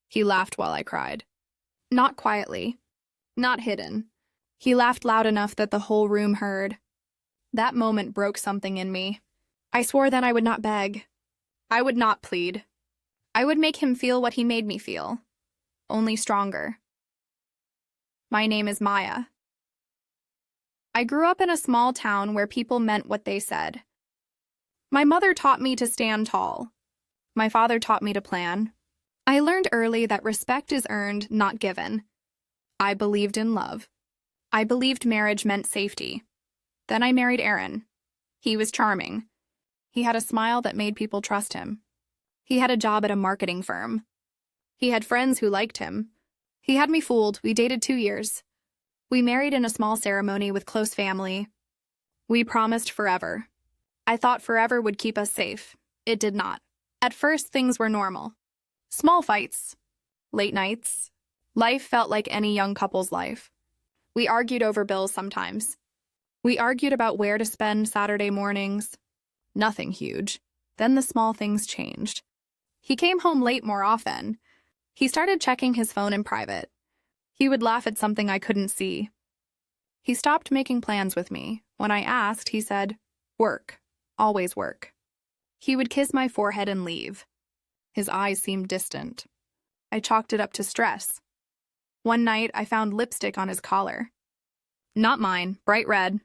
He laughed while I cried. Not quietly. Not hidden. He laughed loud enough that the whole room heard. That moment broke something in me. I swore then I would not beg. I would not plead. I would make him feel what he made me feel. Only stronger. My name is Maya. I grew up in a small town where people meant what they said. My mother taught me to stand tall. My father taught me to plan. I learned early that respect is earned, not given. I believed in love. I believed marriage meant safety. Then I married Aaron. He was charming. He had a smile that made people trust him. He had a job at a marketing firm. He had friends who liked him. He had me fooled. We dated 2 years. We married in a small ceremony with close family. We promised forever. I thought forever would keep us safe. It did not. At first, things were normal. Small fights. Late nights. Life felt like any young couple's life. We argued over bills sometimes. We argued about where to spend Saturday mornings. Nothing huge. Then the small things changed. He came home late more often. He started checking his phone in private. He would laugh at something I couldn't see. He stopped making plans with me. When I asked, he said, "Work. Always work." He would kiss my forehead and leave. His eyes seemed distant. I chalked it up to stress. One night, I found lipstick on his collar. Not mine, bright red.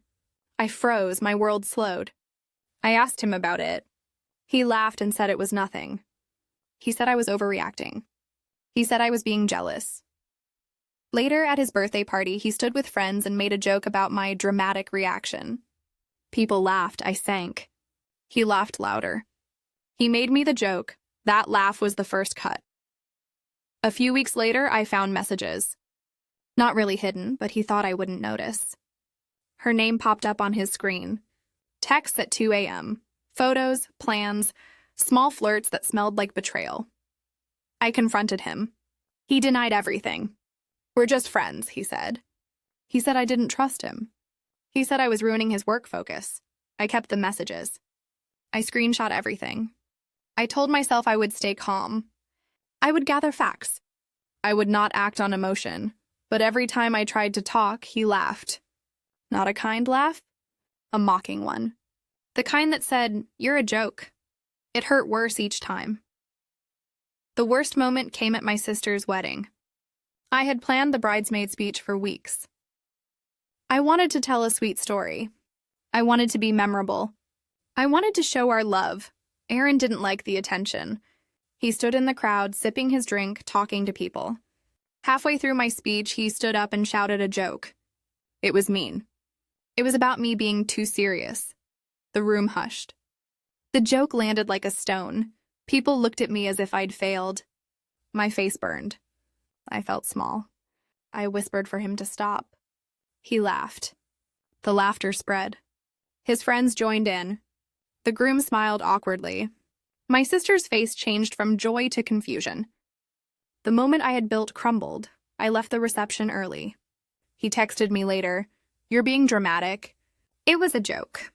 I froze, my world slowed. I asked him about it. He laughed and said it was nothing. He said I was overreacting. He said I was being jealous. Later, at his birthday party, he stood with friends and made a joke about my dramatic reaction. People laughed, I sank. He laughed louder. He made me the joke. That laugh was the first cut. A few weeks later, I found messages. Not really hidden, but he thought I wouldn't notice. Her name popped up on his screen. Texts at 2 a.m. Photos, plans, small flirts that smelled like betrayal. I confronted him. He denied everything. "We're just friends," he said. He said I didn't trust him. He said I was ruining his work focus. I kept the messages. I screenshot everything. I told myself I would stay calm. I would gather facts. I would not act on emotion. But every time I tried to talk, he laughed. Not a kind laugh, a mocking one. The kind that said, "You're a joke." It hurt worse each time. The worst moment came at my sister's wedding. I had planned the bridesmaid speech for weeks. I wanted to tell a sweet story. I wanted to be memorable. I wanted to show our love. Aaron didn't like the attention. He stood in the crowd, sipping his drink, talking to people. Halfway through my speech, he stood up and shouted a joke. It was mean. It was about me being too serious. The room hushed. The joke landed like a stone. People looked at me as if I'd failed. My face burned. I felt small. I whispered for him to stop. He laughed. The laughter spread. His friends joined in. The groom smiled awkwardly. My sister's face changed from joy to confusion. The moment I had built crumbled. I left the reception early. He texted me later, "You're being dramatic." It was a joke.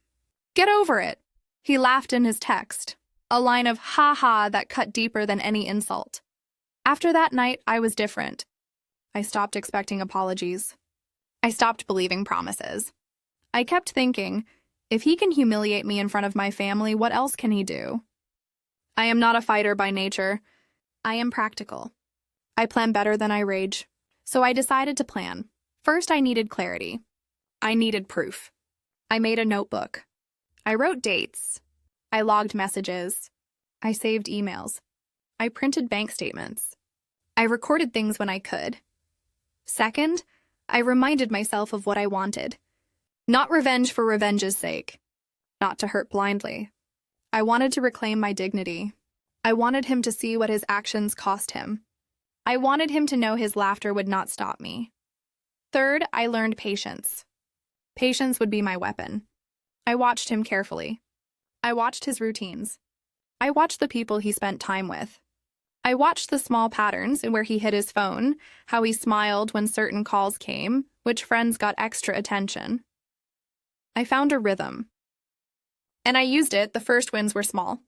Get over it. He laughed in his text, a line of ha-ha that cut deeper than any insult. After that night, I was different. I stopped expecting apologies. I stopped believing promises. I kept thinking, if he can humiliate me in front of my family, what else can he do? I am not a fighter by nature. I am practical. I plan better than I rage. So I decided to plan. First, I needed clarity. I needed proof. I made a notebook. I wrote dates. I logged messages. I saved emails. I printed bank statements. I recorded things when I could. Second, I reminded myself of what I wanted. Not revenge for revenge's sake. Not to hurt blindly. I wanted to reclaim my dignity. I wanted him to see what his actions cost him. I wanted him to know his laughter would not stop me. Third, I learned patience. Patience would be my weapon. I watched him carefully. I watched his routines. I watched the people he spent time with. I watched the small patterns in where he hid his phone, how he smiled when certain calls came, which friends got extra attention. I found a rhythm. And I used it. The first wins were small.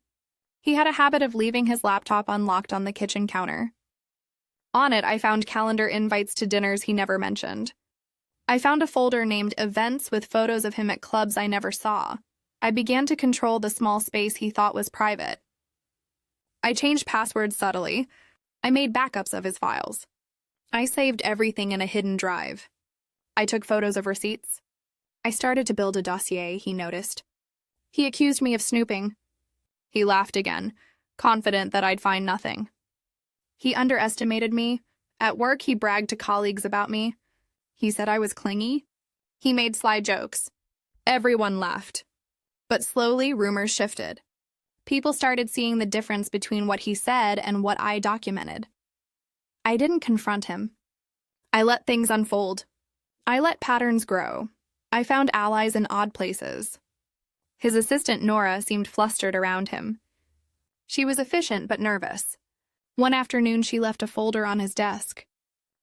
He had a habit of leaving his laptop unlocked on the kitchen counter. On it, I found calendar invites to dinners he never mentioned. I found a folder named Events with photos of him at clubs I never saw. I began to control the small space he thought was private. I changed passwords subtly. I made backups of his files. I saved everything in a hidden drive. I took photos of receipts. I started to build a dossier, he noticed. He accused me of snooping. He laughed again, confident that I'd find nothing. He underestimated me. At work, he bragged to colleagues about me. He said I was clingy. He made sly jokes. Everyone laughed. But slowly, rumors shifted. People started seeing the difference between what he said and what I documented. I didn't confront him. I let things unfold. I let patterns grow. I found allies in odd places. His assistant, Nora, seemed flustered around him. She was efficient but nervous. One afternoon, she left a folder on his desk.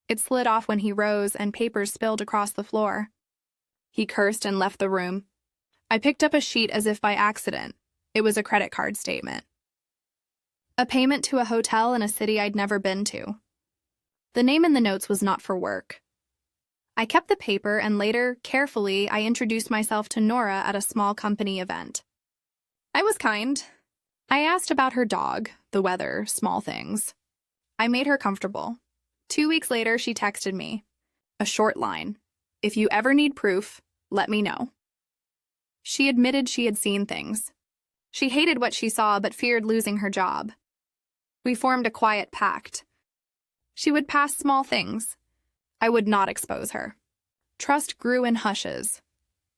It slid off when he rose, and papers spilled across the floor. He cursed and left the room. I picked up a sheet as if by accident. It was a credit card statement. A payment to a hotel in a city I'd never been to. The name in the notes was not for work. I kept the paper, and later, carefully, I introduced myself to Nora at a small company event. I was kind. I asked about her dog, the weather, small things. I made her comfortable. 2 weeks later, she texted me. A short line. If you ever need proof, let me know. She admitted she had seen things. She hated what she saw but feared losing her job. We formed a quiet pact. She would pass small things. I would not expose her. Trust grew in hushes.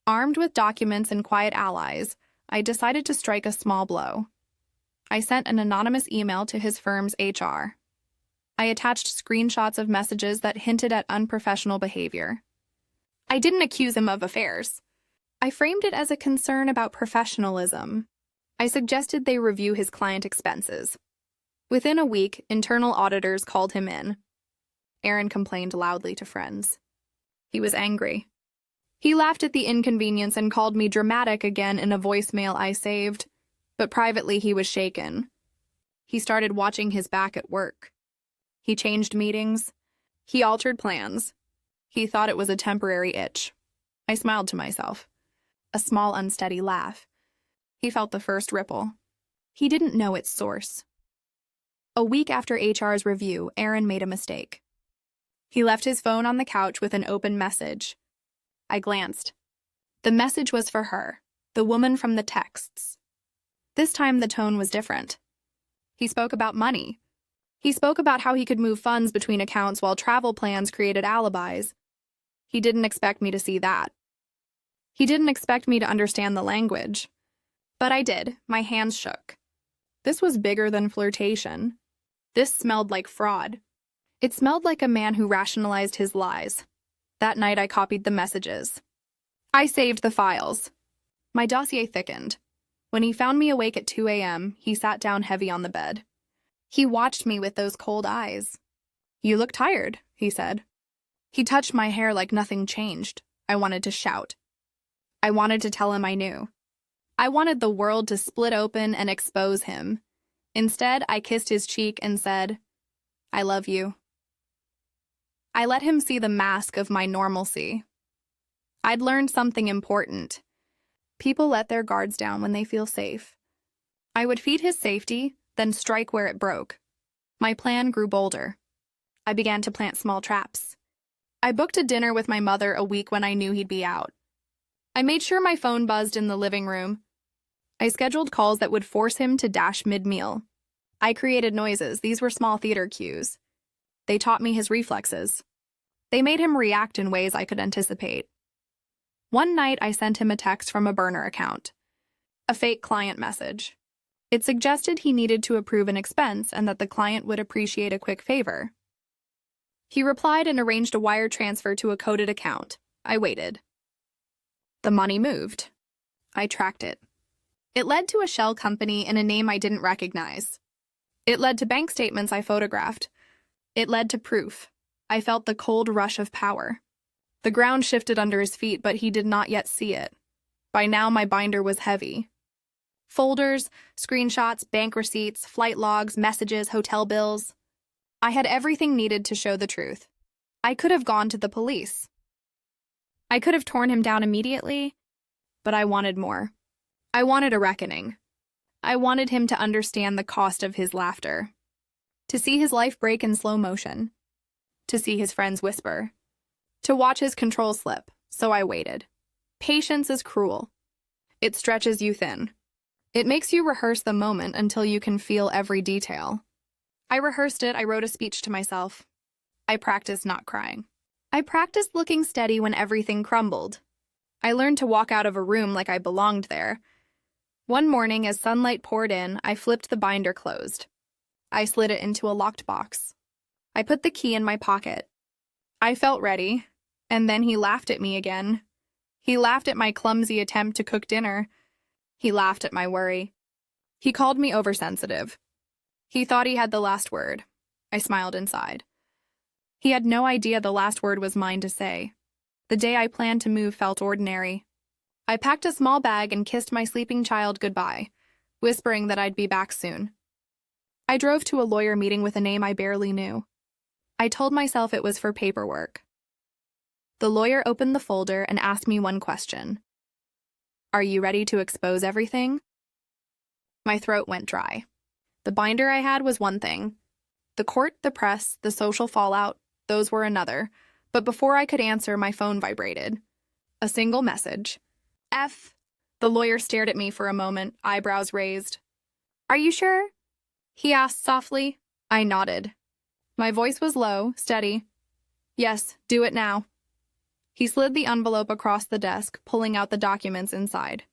Armed with documents and quiet allies, I decided to strike a small blow. I sent an anonymous email to his firm's HR. I attached screenshots of messages that hinted at unprofessional behavior. I didn't accuse him of affairs. I framed it as a concern about professionalism. I suggested they review his client expenses. Within a week, internal auditors called him in. Aaron complained loudly to friends. He was angry. He laughed at the inconvenience and called me dramatic again in a voicemail I saved, but privately he was shaken. He started watching his back at work. He changed meetings. He altered plans. He thought it was a temporary itch. I smiled to myself. A small, unsteady laugh. He felt the first ripple. He didn't know its source. A week after HR's review, Aaron made a mistake. He left his phone on the couch with an open message. I glanced. The message was for her, the woman from the texts. This time the tone was different. He spoke about money. He spoke about how he could move funds between accounts while travel plans created alibis. He didn't expect me to see that. He didn't expect me to understand the language. But I did. My hands shook. This was bigger than flirtation. This smelled like fraud. It smelled like a man who rationalized his lies. That night I copied the messages. I saved the files. My dossier thickened. When he found me awake at 2 a.m., he sat down heavy on the bed. He watched me with those cold eyes. "You look tired," he said. He touched my hair like nothing changed. I wanted to shout. I wanted to tell him I knew. I wanted the world to split open and expose him. Instead, I kissed his cheek and said, "I love you." I let him see the mask of my normalcy. I'd learned something important. People let their guards down when they feel safe. I would feed his safety, then strike where it broke. My plan grew bolder. I began to plant small traps. I booked a dinner with my mother a week when I knew he'd be out. I made sure my phone buzzed in the living room. I scheduled calls that would force him to dash mid-meal. I created noises. These were small theater cues. They taught me his reflexes. They made him react in ways I could anticipate. One night, I sent him a text from a burner account. A fake client message. It suggested he needed to approve an expense and that the client would appreciate a quick favor. He replied and arranged a wire transfer to a coded account. I waited. The money moved. I tracked it. It led to a shell company in a name I didn't recognize. It led to bank statements I photographed. It led to proof. I felt the cold rush of power. The ground shifted under his feet, but he did not yet see it. By now, my binder was heavy. Folders, screenshots, bank receipts, flight logs, messages, hotel bills. I had everything needed to show the truth. I could have gone to the police. I could have torn him down immediately, but I wanted more. I wanted a reckoning. I wanted him to understand the cost of his laughter, to see his life break in slow motion, to see his friends whisper, to watch his control slip, so I waited. Patience is cruel. It stretches you thin. It makes you rehearse the moment until you can feel every detail. I rehearsed it. I wrote a speech to myself. I practiced not crying. I practiced looking steady when everything crumbled. I learned to walk out of a room like I belonged there. One morning, as sunlight poured in, I flipped the binder closed. I slid it into a locked box. I put the key in my pocket. I felt ready, and then he laughed at me again. He laughed at my clumsy attempt to cook dinner. He laughed at my worry. He called me oversensitive. He thought he had the last word. I smiled inside. He had no idea the last word was mine to say. The day I planned to move felt ordinary. I packed a small bag and kissed my sleeping child goodbye, whispering that I'd be back soon. I drove to a lawyer meeting with a name I barely knew. I told myself it was for paperwork. The lawyer opened the folder and asked me one question. Are you ready to expose everything? My throat went dry. The binder I had was one thing. The court, the press, the social fallout, those were another. But before I could answer, my phone vibrated. A single message. F. The lawyer stared at me for a moment, eyebrows raised. Are you sure? He asked softly. I nodded. My voice was low, steady. Yes, do it now. He slid the envelope across the desk, pulling out the documents inside.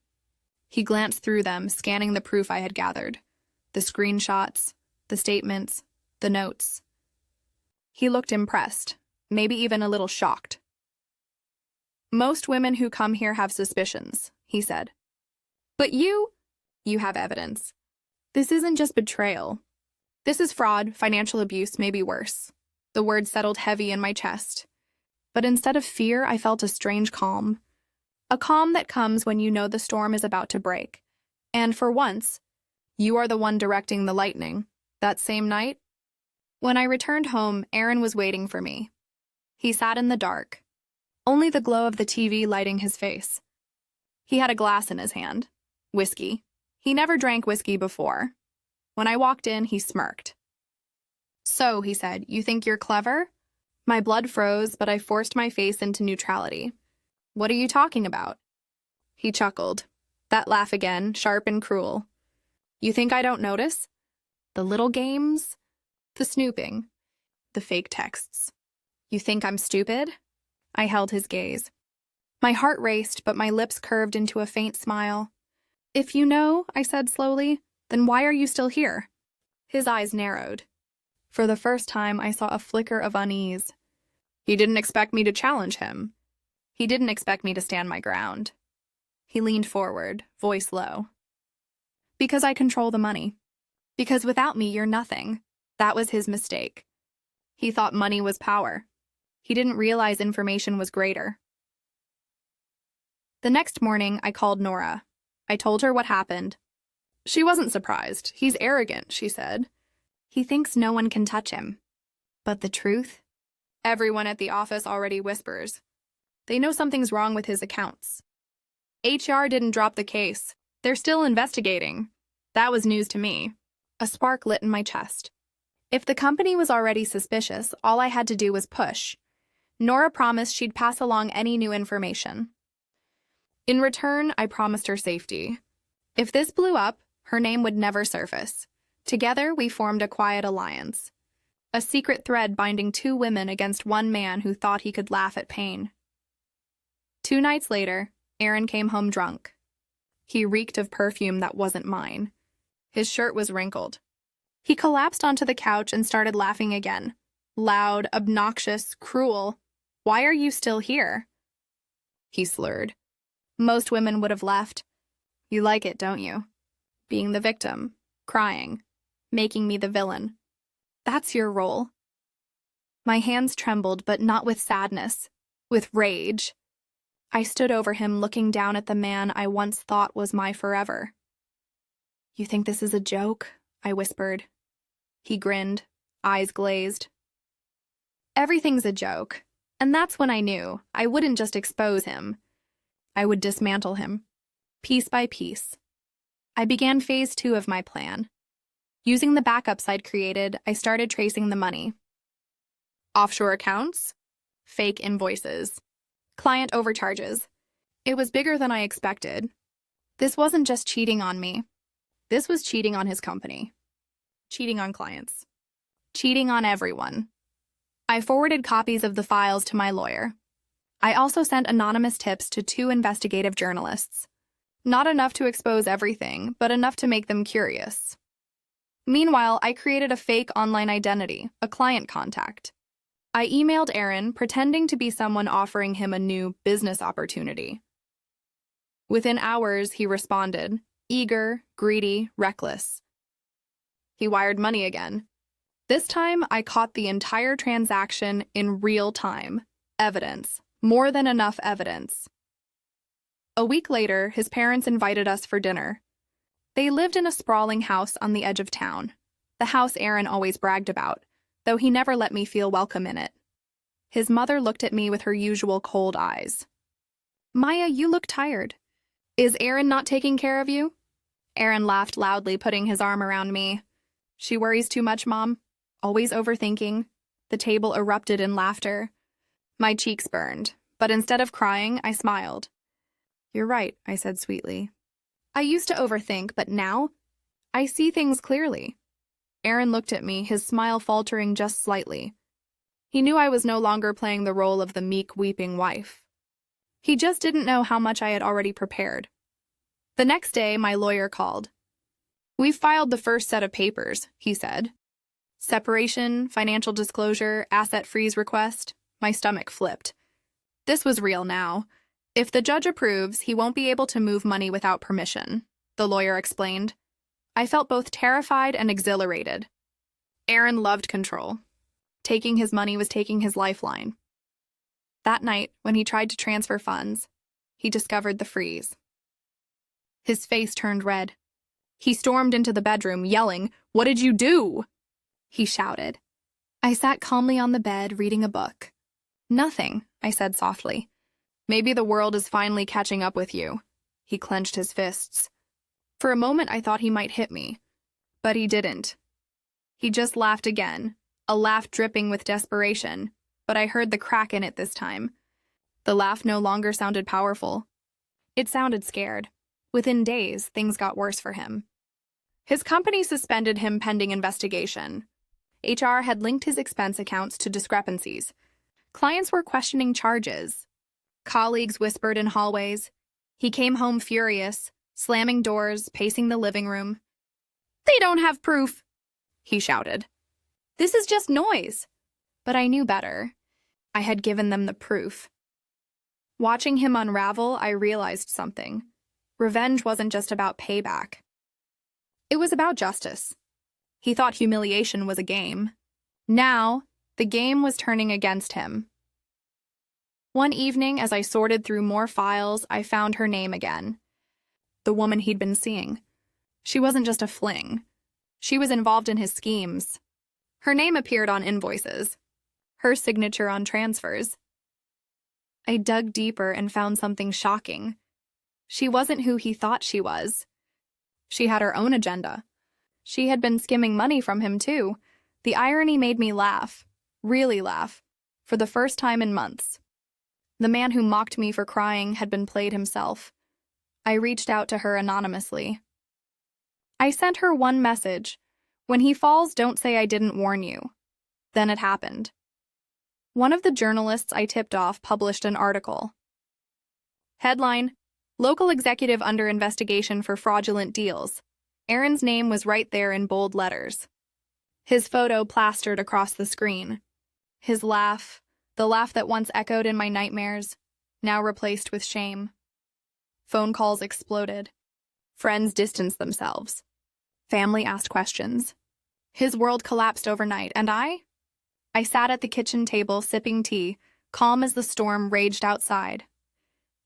He glanced through them, scanning the proof I had gathered. The screenshots, the statements, the notes. He looked impressed, maybe even a little shocked. Most women who come here have suspicions, he said. But you have evidence. This isn't just betrayal. This is fraud, financial abuse, maybe worse. The words settled heavy in my chest. But instead of fear, I felt a strange calm. A calm that comes when you know the storm is about to break. And for once, you are the one directing the lightning. That same night, when I returned home, Aaron was waiting for me. He sat in the dark, only the glow of the TV lighting his face. He had a glass in his hand. Whiskey. He never drank whiskey before. When I walked in, he smirked. So, he said, you think you're clever? My blood froze, but I forced my face into neutrality. What are you talking about? He chuckled. That laugh again, sharp and cruel. You think I don't notice? The little games? The snooping? The fake texts? You think I'm stupid? I held his gaze. My heart raced, but my lips curved into a faint smile. If you know, I said slowly, then why are you still here? His eyes narrowed. For the first time, I saw a flicker of unease. He didn't expect me to challenge him. He didn't expect me to stand my ground. He leaned forward, voice low. Because I control the money. Because without me, you're nothing. That was his mistake. He thought money was power. He didn't realize information was greater. The next morning, I called Nora. I told her what happened. She wasn't surprised. He's arrogant, she said. He thinks no one can touch him. But the truth? Everyone at the office already whispers. They know something's wrong with his accounts. HR didn't drop the case. They're still investigating. That was news to me. A spark lit in my chest. If the company was already suspicious, all I had to do was push. Nora promised she'd pass along any new information. In return, I promised her safety. If this blew up, her name would never surface. Together, we formed a quiet alliance. A secret thread binding two women against one man who thought he could laugh at pain. 2 nights later, Aaron came home drunk. He reeked of perfume that wasn't mine. His shirt was wrinkled. He collapsed onto the couch and started laughing again. Loud, obnoxious, cruel. Why are you still here? He slurred. Most women would have left. You like it, don't you? Being the victim, crying, making me the villain. That's your role. My hands trembled, but not with sadness, with rage. I stood over him, looking down at the man I once thought was my forever. You think this is a joke? I whispered. He grinned. eyes glazed. Everything's a joke. And that's when I knew I wouldn't just expose him. I would dismantle him, piece by piece. I began phase 2 of my plan. Using the backups I'd created, I started tracing the money. Offshore accounts, fake invoices, client overcharges. It was bigger than I expected. This wasn't just cheating on me. This was cheating on his company. Cheating on clients. Cheating on everyone. I forwarded copies of the files to my lawyer. I also sent anonymous tips to 2 investigative journalists. Not enough to expose everything, but enough to make them curious. Meanwhile, I created a fake online identity, a client contact. I emailed Aaron, pretending to be someone offering him a new business opportunity. Within hours, he responded, eager, greedy, reckless. He wired money again. This time, I caught the entire transaction in real time. Evidence. More than enough evidence. A week later, his parents invited us for dinner. They lived in a sprawling house on the edge of town, the house Aaron always bragged about, though he never let me feel welcome in it. His mother looked at me with her usual cold eyes. "Maya, you look tired. Is Aaron not taking care of you?" Aaron laughed loudly, putting his arm around me. "She worries too much, Mom. Always overthinking." The table erupted in laughter. My cheeks burned, but instead of crying, I smiled. "You're right," I said sweetly. "I used to overthink, but now I see things clearly." Aaron looked at me, his smile faltering just slightly. He knew I was no longer playing the role of the meek, weeping wife. He just didn't know how much I had already prepared. The next day, my lawyer called. "We've filed the first set of papers," he said. Separation, financial disclosure, asset freeze request. My stomach flipped. This was real now. "If the judge approves, he won't be able to move money without permission," the lawyer explained. I felt both terrified and exhilarated. Aaron loved control. Taking his money was taking his lifeline. That night, when he tried to transfer funds, he discovered the freeze. His face turned red. He stormed into the bedroom, yelling, "What did you do?" He shouted. I sat calmly on the bed, reading a book. "Nothing," I said softly. "Maybe the world is finally catching up with you." He clenched his fists. For a moment, I thought he might hit me. But he didn't. He just laughed again, a laugh dripping with desperation, but I heard the crack in it this time. The laugh no longer sounded powerful. It sounded scared. Within days, things got worse for him. His company suspended him pending investigation. HR had linked his expense accounts to discrepancies. Clients were questioning charges. Colleagues whispered in hallways. He came home furious, slamming doors, pacing the living room. "They don't have proof," he shouted. "This is just noise." But I knew better. I had given them the proof. Watching him unravel, I realized something. Revenge wasn't just about payback. It was about justice. He thought humiliation was a game. Now, the game was turning against him. One evening, as I sorted through more files, I found her name again. The woman he'd been seeing. She wasn't just a fling. She was involved in his schemes. Her name appeared on invoices. Her signature on transfers. I dug deeper and found something shocking. She wasn't who he thought she was. She had her own agenda. She had been skimming money from him, too. The irony made me laugh, really laugh, for the first time in months. The man who mocked me for crying had been played himself. I reached out to her anonymously. I sent her one message. "When he falls, don't say I didn't warn you." Then it happened. One of the journalists I tipped off published an article. Headline: Local executive under investigation for fraudulent deals. Aaron's name was right there in bold letters. His photo plastered across the screen. His laugh, the laugh that once echoed in my nightmares, now replaced with shame. Phone calls exploded. Friends distanced themselves. Family asked questions. His world collapsed overnight, and I sat at the kitchen table sipping tea, calm as the storm raged outside.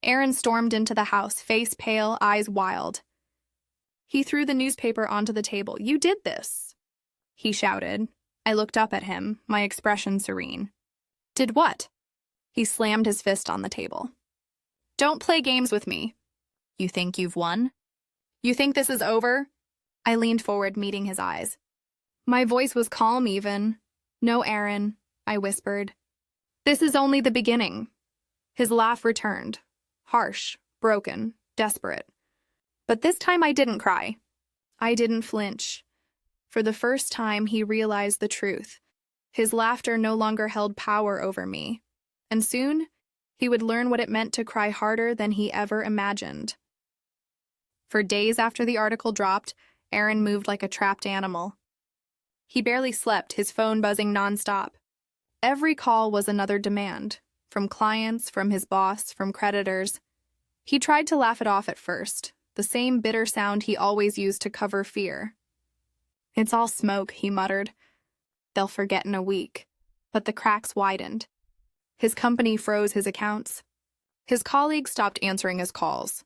Aaron stormed into the house, face pale, eyes wild. He threw the newspaper onto the table. "You did this," he shouted. I looked up at him, my expression serene. Did what? He slammed his fist on the table. Don't play games with me. You think you've won? You think this is over? I leaned forward, meeting his eyes. My voice was calm even. No, Aaron, I whispered. This is only the beginning. His laugh returned, harsh, broken, desperate. But this time I didn't cry. I didn't flinch. For the first time, he realized the truth. His laughter no longer held power over me. And soon, he would learn what it meant to cry harder than he ever imagined. For days after the article dropped, Aaron moved like a trapped animal. He barely slept, his phone buzzing nonstop. Every call was another demand, from clients, from his boss, from creditors. He tried to laugh it off at first, the same bitter sound he always used to cover fear. It's all smoke, he muttered. They'll forget in a week. But the cracks widened. His company froze his accounts. His colleagues stopped answering his calls.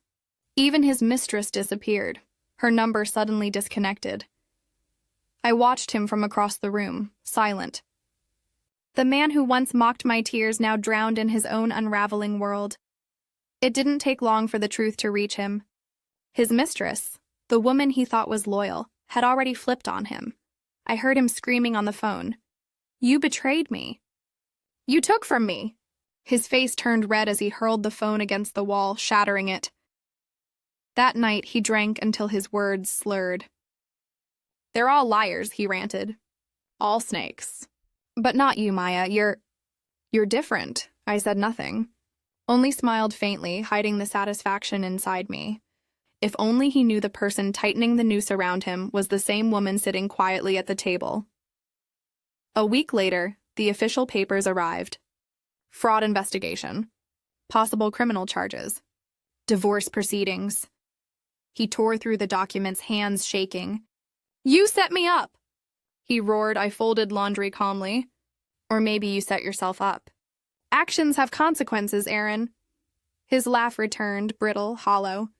Even his mistress disappeared, her number suddenly disconnected. I watched him from across the room, silent. The man who once mocked my tears now drowned in his own unraveling world. It didn't take long for the truth to reach him. His mistress, the woman he thought was loyal, had already flipped on him. I heard him screaming on the phone. You betrayed me. You took from me. His face turned red as he hurled the phone against the wall, shattering it. That night, he drank until his words slurred. They're all liars, he ranted. All snakes. But not you, Maya. You're different. I said nothing. Only smiled faintly, hiding the satisfaction inside me. If only he knew the person tightening the noose around him was the same woman sitting quietly at the table. A week later, the official papers arrived. Fraud investigation. Possible criminal charges. Divorce proceedings. He tore through the documents, hands shaking. You set me up! He roared. I folded laundry calmly. Or maybe you set yourself up. Actions have consequences, Aaron. His laugh returned, brittle, hollow.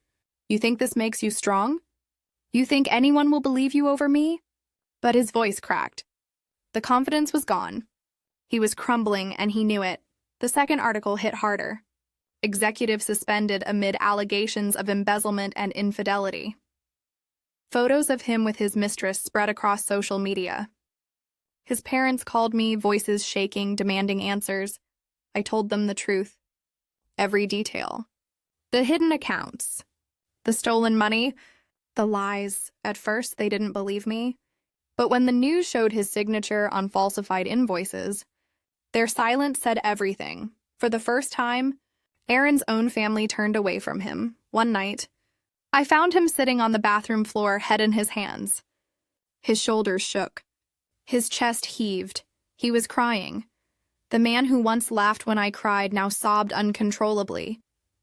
You think this makes you strong? You think anyone will believe you over me? But his voice cracked. The confidence was gone. He was crumbling, and he knew it. The second article hit harder. Executive suspended amid allegations of embezzlement and infidelity. Photos of him with his mistress spread across social media. His parents called me, voices shaking, demanding answers. I told them the truth. Every detail. The hidden accounts. The stolen money. The lies. At first, they didn't believe me. But when the news showed his signature on falsified invoices, their silence said everything. For the first time, Aaron's own family turned away from him. One night, I found him sitting on the bathroom floor, head in his hands. His shoulders shook. His chest heaved. He was crying. The man who once laughed when I cried now sobbed uncontrollably,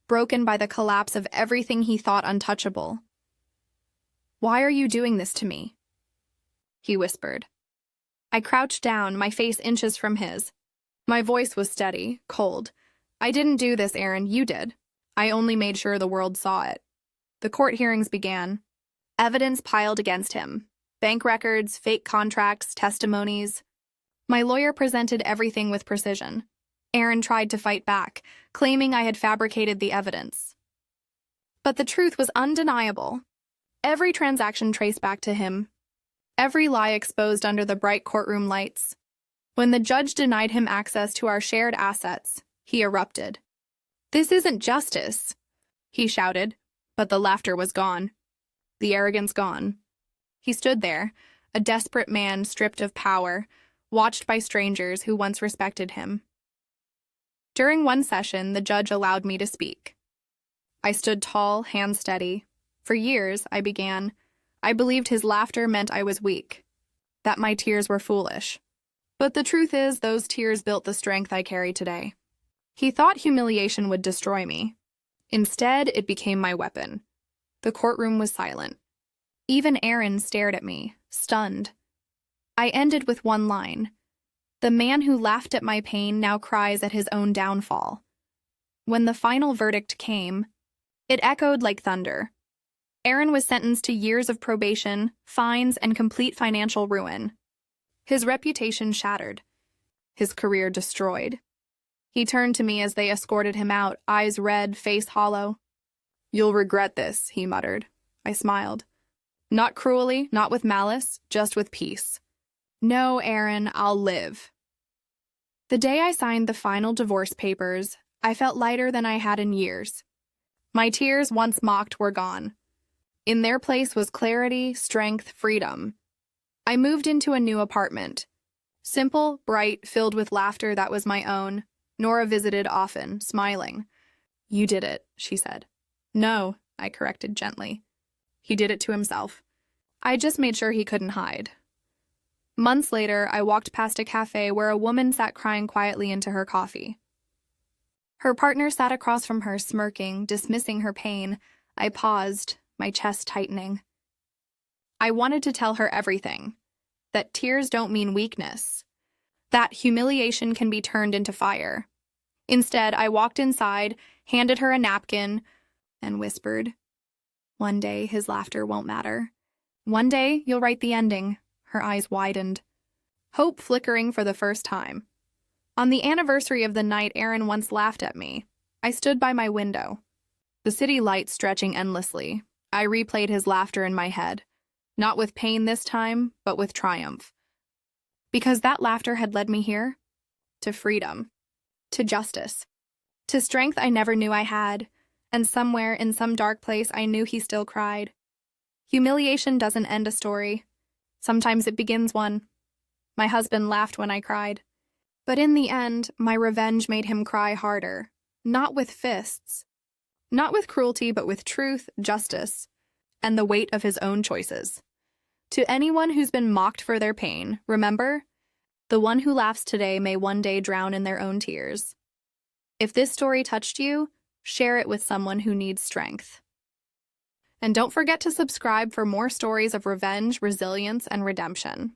broken by the collapse of everything he thought untouchable. Why are you doing this to me? He whispered. I crouched down, my face inches from his. My voice was steady, cold. I didn't do this, Aaron, you did. I only made sure the world saw it. The court hearings began. Evidence piled against him. Bank records, fake contracts, testimonies. My lawyer presented everything with precision. Aaron tried to fight back, claiming I had fabricated the evidence. But the truth was undeniable. Every transaction traced back to him. Every lie exposed under the bright courtroom lights. When the judge denied him access to our shared assets, he erupted. This isn't justice, he shouted, but the laughter was gone. The arrogance gone. He stood there, a desperate man stripped of power, watched by strangers who once respected him. During one session, the judge allowed me to speak. I stood tall, hands steady. For years, I began, I believed his laughter meant I was weak, that my tears were foolish. But the truth is, those tears built the strength I carry today. He thought humiliation would destroy me. Instead, it became my weapon. The courtroom was silent. Even Aaron stared at me, stunned. I ended with one line. The man who laughed at my pain now cries at his own downfall. When the final verdict came, it echoed like thunder. Aaron was sentenced to years of probation, fines, and complete financial ruin. His reputation shattered, his career destroyed. He turned to me as they escorted him out, eyes red, face hollow. "You'll regret this," he muttered. I smiled. Not cruelly, not with malice, just with peace. "No, Aaron, I'll live." The day I signed the final divorce papers, I felt lighter than I had in years. My tears, once mocked, were gone. In their place was clarity, strength, freedom. I moved into a new apartment. Simple, bright, filled with laughter that was my own. Nora visited often, smiling. "You did it," she said. "No," I corrected gently. "He did it to himself. I just made sure he couldn't hide." Months later, I walked past a cafe where a woman sat crying quietly into her coffee. Her partner sat across from her, smirking, dismissing her pain. I paused, my chest tightening. I wanted to tell her everything. That tears don't mean weakness. That humiliation can be turned into fire. Instead, I walked inside, handed her a napkin, and whispered, "One day his laughter won't matter. One day you'll write the ending." Her eyes widened, hope flickering for the first time. On the anniversary of the night Aaron once laughed at me, I stood by my window. The city lights stretching endlessly. I replayed his laughter in my head, not with pain this time, but with triumph. Because that laughter had led me here, to freedom, to justice, to strength I never knew I had, and somewhere in some dark place I knew he still cried. Humiliation doesn't end a story. Sometimes it begins one. My husband laughed when I cried. But in the end, my revenge made him cry harder. Not with fists. Not with cruelty, but with truth, justice, and the weight of his own choices. To anyone who's been mocked for their pain, remember, the one who laughs today may one day drown in their own tears. If this story touched you, share it with someone who needs strength. And don't forget to subscribe for more stories of revenge, resilience, and redemption.